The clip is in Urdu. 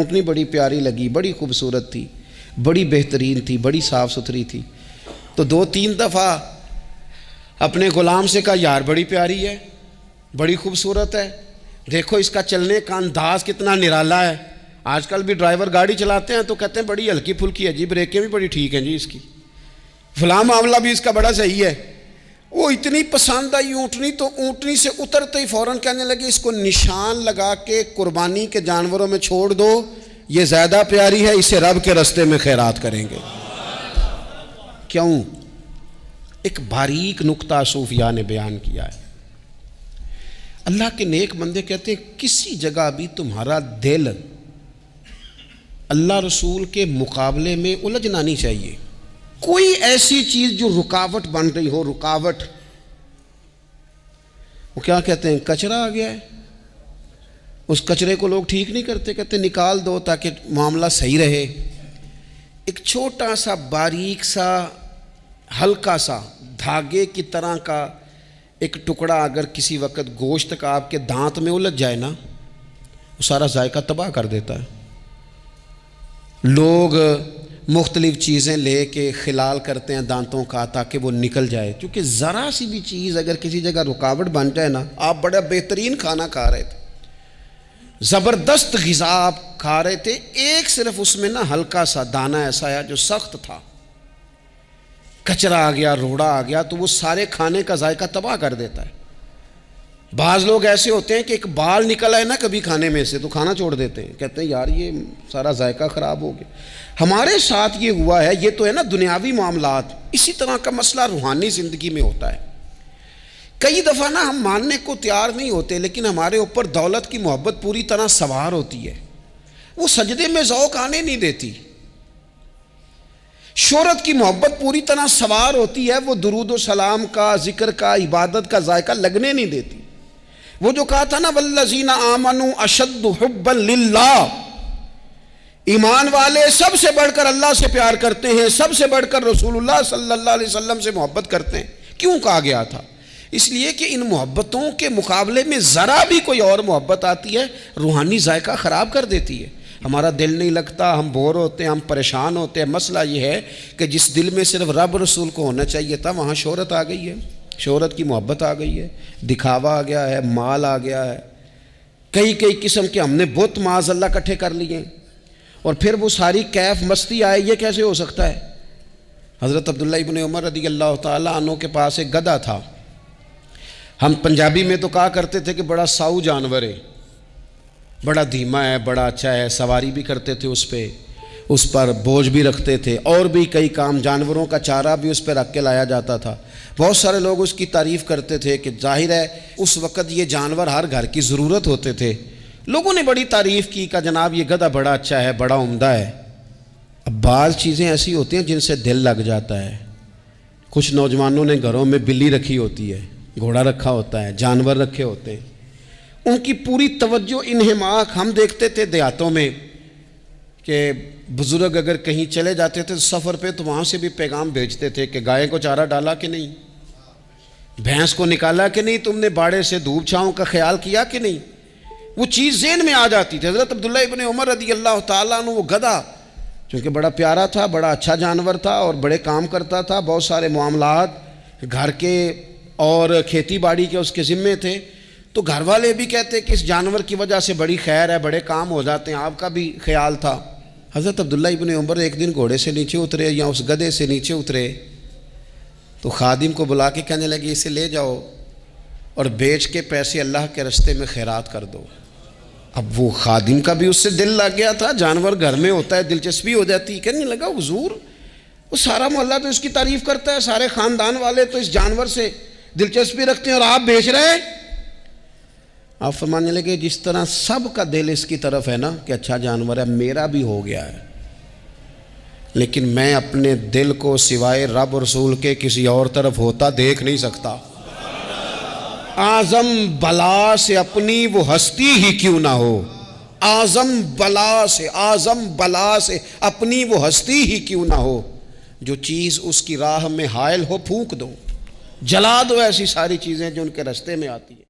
اونٹنی بڑی پیاری لگی، بڑی خوبصورت تھی، بڑی بہترین تھی، بڑی صاف ستھری تھی۔ تو 2-3 دفعہ اپنے غلام سے کہا یار بڑی پیاری ہے، بڑی خوبصورت ہے، دیکھو اس کا چلنے کا انداز کتنا نرالا ہے۔ آج کل بھی ڈرائیور گاڑی چلاتے ہیں تو کہتے ہیں بڑی ہلکی پھلکی ہے جی، بریکیں بھی بڑی ٹھیک ہیں جی اس کی، فلاں معاملہ بھی اس کا بڑا صحیح ہے۔ وہ اتنی پسند آئی اونٹنی تو اونٹنی سے اترتے ہی فوراً کہنے لگے اس کو نشان لگا کے قربانی کے جانوروں میں چھوڑ دو، یہ زیادہ پیاری ہے، اسے رب کے رستے میں خیرات کریں گے۔ کیوں؟ ایک باریک نکتہ صوفیاء نے بیان کیا ہے۔ اللہ کے نیک بندے کہتے ہیں کسی جگہ بھی تمہارا دل اللہ رسول کے مقابلے میں الجھنا نہیں چاہیے۔ کوئی ایسی چیز جو رکاوٹ بن رہی ہو، رکاوٹ، وہ کیا کہتے ہیں کچرا آ گیا ہے، اس کچرے کو لوگ ٹھیک نہیں کرتے، کہتے نکال دو تاکہ معاملہ صحیح رہے۔ ایک چھوٹا سا باریک سا ہلکا سا دھاگے کی طرح کا ایک ٹکڑا اگر کسی وقت گوشت کا آپ کے دانت میں الجھ جائے نا، وہ سارا ذائقہ تباہ کر دیتا ہے۔ لوگ مختلف چیزیں لے کے خلال کرتے ہیں دانتوں کا تاکہ وہ نکل جائے، کیونکہ ذرا سی بھی چیز اگر کسی جگہ رکاوٹ بن جائے نا، آپ بڑا بہترین کھانا کھا رہے تھے، زبردست غذا آپ کھا رہے تھے، ایک صرف اس میں نا ہلکا سا دانہ ایسا ہے جو سخت تھا، کچرا آ گیا، روڑا آ گیا، تو وہ سارے کھانے کا ذائقہ تباہ کر دیتا ہے۔ بعض لوگ ایسے ہوتے ہیں کہ ایک بال نکل آئے نا کبھی کھانے میں سے تو کھانا چھوڑ دیتے ہیں، کہتے ہیں یار یہ سارا ذائقہ خراب ہو گیا۔ ہمارے ساتھ یہ ہوا ہے، یہ تو ہے نا دنیاوی معاملات، اسی طرح کا مسئلہ روحانی زندگی میں ہوتا ہے۔ کئی دفعہ نا ہم ماننے کو تیار نہیں ہوتے، لیکن ہمارے اوپر دولت کی محبت پوری طرح سوار ہوتی ہے، وہ سجدے میں ذوق آنے نہیں دیتی۔ شہرت کی محبت پوری طرح سوار ہوتی ہے، وہ درود و سلام کا، ذکر کا، عبادت کا ذائقہ لگنے نہیں دیتی۔ وہ جو کہا تھا نا والذین آمنوا اشد حبا للہ، ایمان والے سب سے بڑھ کر اللہ سے پیار کرتے ہیں، سب سے بڑھ کر رسول اللہ صلی اللہ علیہ وسلم سے محبت کرتے ہیں۔ کیوں کہا گیا تھا؟ اس لیے کہ ان محبتوں کے مقابلے میں ذرا بھی کوئی اور محبت آتی ہے روحانی ذائقہ خراب کر دیتی ہے، ہمارا دل نہیں لگتا، ہم بور ہوتے ہیں، ہم پریشان ہوتے ہیں۔ مسئلہ یہ ہے کہ جس دل میں صرف رب رسول کو ہونا چاہیے تھا وہاں شہرت آ گئی ہے، شہرت کی محبت آ گئی ہے، دکھاوا آ گیا ہے، مال آ گیا ہے، کئی قسم کے ہم نے بت معاذ اللہ اکٹھے کر لیے، اور پھر وہ ساری کیف مستی آئے۔ یہ کیسے ہو سکتا ہے؟ حضرت عبداللہ ابن عمر رضی اللہ تعالیٰ عنہ کے پاس ایک گدھا تھا، ہم پنجابی میں تو کہا کرتے تھے کہ بڑا ساؤ جانور ہے، بڑا دھیما ہے، بڑا اچھا ہے، سواری بھی کرتے تھے اس پہ، اس پر بوجھ بھی رکھتے تھے، اور بھی کئی کام، جانوروں کا چارہ بھی اس پہ رکھ کے لایا جاتا تھا۔ بہت سارے لوگ اس کی تعریف کرتے تھے کہ ظاہر ہے اس وقت یہ جانور ہر گھر کی ضرورت ہوتے تھے، لوگوں نے بڑی تعریف کی کہ جناب یہ گدھا بڑا اچھا ہے، بڑا عمدہ ہے۔ اب بعض چیزیں ایسی ہوتی ہیں جن سے دل لگ جاتا ہے۔ کچھ نوجوانوں نے گھروں میں بلی رکھی ہوتی ہے، گھوڑا رکھا ہوتا ہے، جانور رکھے ہوتے ہیں، ان کی پوری توجہ انہماک ہم دیکھتے تھے دیہاتوں میں کہ بزرگ اگر کہیں چلے جاتے تھے سفر پہ تو وہاں سے بھی پیغام بھیجتے تھے کہ گائے کو چارہ ڈالا کہ نہیں، بھینس کو نکالا کہ نہیں، تم نے باڑے سے دھوپ چھاؤں کا خیال کیا کہ نہیں، وہ چیز ذہن میں آ جاتی تھی۔ حضرت عبداللہ ابن عمر رضی اللہ تعالیٰ عنہ وہ گدھا چونکہ بڑا پیارا تھا، بڑا اچھا جانور تھا اور بڑے کام کرتا تھا، بہت سارے معاملات گھر کے اور کھیتی باڑی کے اس کے ذمے تھے، تو گھر والے بھی کہتے کہ اس جانور کی وجہ سے بڑی خیر ہے، بڑے کام ہو جاتے ہیں، آپ کا بھی خیال تھا۔ حضرت عبداللہ ابن عمر ایک دن گھوڑے سے نیچے اترے یا اس گدھے سے نیچے اترے تو خادم کو بلا کے کہنے لگے اسے لے جاؤ اور بیچ کے پیسے اللہ کے رستے میں خیرات کر دو۔ اب وہ خادم کا بھی اس سے دل لگ گیا تھا، جانور گھر میں ہوتا ہے دلچسپی ہو جاتی، کہنے لگا حضور وہ سارا محلہ تو اس کی تعریف کرتا ہے، سارے خاندان والے تو اس جانور سے دلچسپی رکھتے ہیں اور آپ بیچ رہے ہیں۔ آپ فرمانے لگے جس طرح سب کا دل اس کی طرف ہے نا کہ اچھا جانور ہے، میرا بھی ہو گیا ہے، لیکن میں اپنے دل کو سوائے رب رسول کے کسی اور طرف ہوتا دیکھ نہیں سکتا۔ اعظم بلا سے اپنی وہ ہستی ہی کیوں نہ ہو، اعظم بلا سے اپنی وہ ہستی ہی کیوں نہ ہو، جو چیز اس کی راہ میں حائل ہو پھونک دو، جلا دو ایسی ساری چیزیں جو ان کے راستے میں آتی ہیں۔